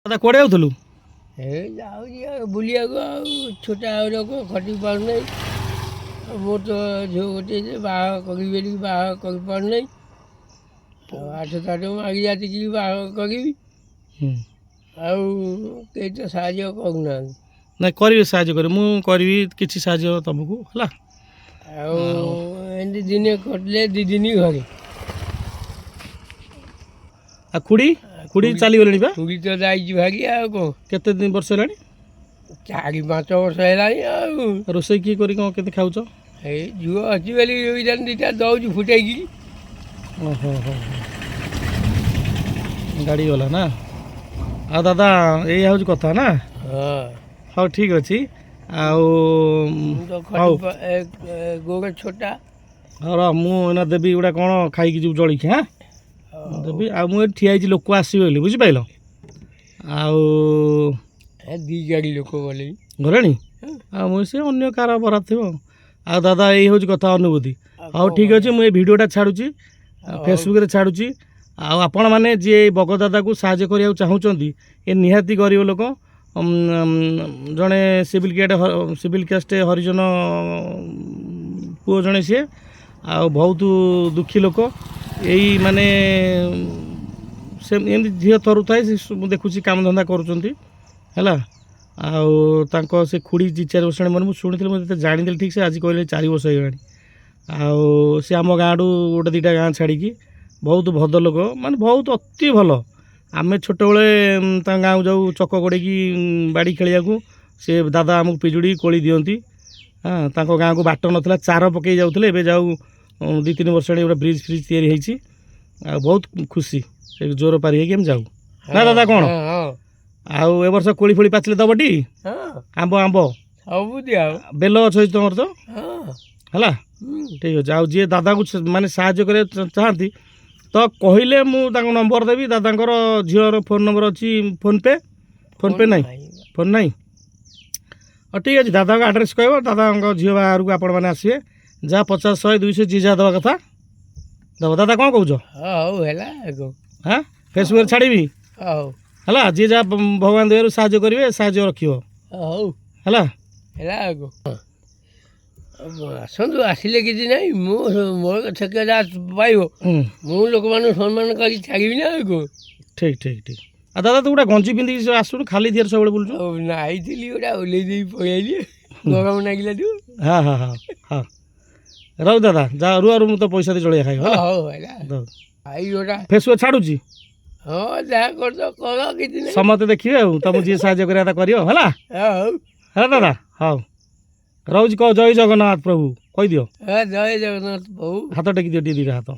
दादा कुआड़े आउथलु बुलिया छोटा लोक खटी पार नहीं मोर तो झील गोटे बाहा करी बाहा कर पार नहीं आठ ताठ मागी जाती कि बाहा करी कई तो साहय करूना ना करी साहय कर मु करी किछि साहय तुमको हला एमती दिने कटले दी दिन घरे आ खुड़ी खुड़ी चली गलेनी बा खुड़ी तो जाइए भागी कौन केते दिन वर्ष हेलानी 4-5 वर्ष है रोसई की करी कौन केते खाउछ झुओ अच्छी बोली दुटा दौच फुटाई ओहो हो गाड़ी वाला ना आ दादा यही हूँ कथा ना हाँ ठीक अच्छे गोड़ छोटा हाँ मुझे देवी गुड़ा कौन खाई जो जलिखी हाँ देवी आ मुझे ठिया लोक आसवे बुझिपाल दी गाड़ी लोक गले गले मुझे अगर कार बरात थी आ दादा यही हूँ कथा अनुभूति हाँ ठीक अच्छे मुझे भिडियोटा छाड़ुची फेसबुक छाड़ुची आपण मैंने जी बगदादा को साहाय्य करने चाहूँगी ये निहाती गरीब लोक जड़े सिविल केसटे हरिजन पुओ जड़े सी आ बहुत दुखी लोक यही माने से झील थरु थाए देखुची काम धंदा करा से खुड़ी 4 वर्ष मन मुझे शुणी मुझे जानी ठीक से आज कहले 4 वर्ष हो सी आम गाँव गोटे 2टा गाँ छाड़ी बहुत भद लोक माने बहुत अति भल आम छोट बड़े गाँव जाऊ चक गोड़े बाड़ी खेलिया से दादा आमको पिजुड़ी कोली दियंती हाँ गाँ को बाट नाला चार पकई जाऊे जाऊ 2-3 वर्ष गोटे ब्रिज फ्रिज तैयारी बहुत खुशी से जोर पारी हम जाऊ ना दादा कौन आउ ए वर्ष कोली फोली पाचिले दबटी आंब आंब बेल अच्छे तुम तो है ठीक अच्छे आउ जी दादा को माने साहाय्य करे चाहती तो कहले मुझे नंबर देवी दादा झीर फोन नंबर अच्छी फोन पे नहीं हाँ ठीक अच्छे दादा आड्रेस कह दादा झील बाहर को आपण मैंने आसवे जहाँ 50-100-200 जी जहाँ दवा कथा दब दादा कौन कह हाँ फेसबुक छाड़ी है जी जहाँ भगवान दया साहाय्य करेंगे साहाय्य रखा आसतु आसिले कि ना मोर ठेकेदार पाइब मु लोक मान सम्मान कर छाड़ी ना ठीक ठीक ठीक आ दादा तू गोटे गंजी पिंधिक आसुन खाली दिएर सब बुलू नाई गोटा ओल्लै पलि गरम लगिला तू हाँ हाँ हाँ हाँ रह दादा जा रुआ रू तो पैसा दे चलिए खाई फेसबुक छाड़ुची हाँ जहाँ कर समस्त देखिए तुम जी साहाय्य है दादा हाँ रोज कह जय जगन्नाथ प्रभु कह दियो जय जगन्नाथ प्रभु हाथ टेक दियो 2 हाथ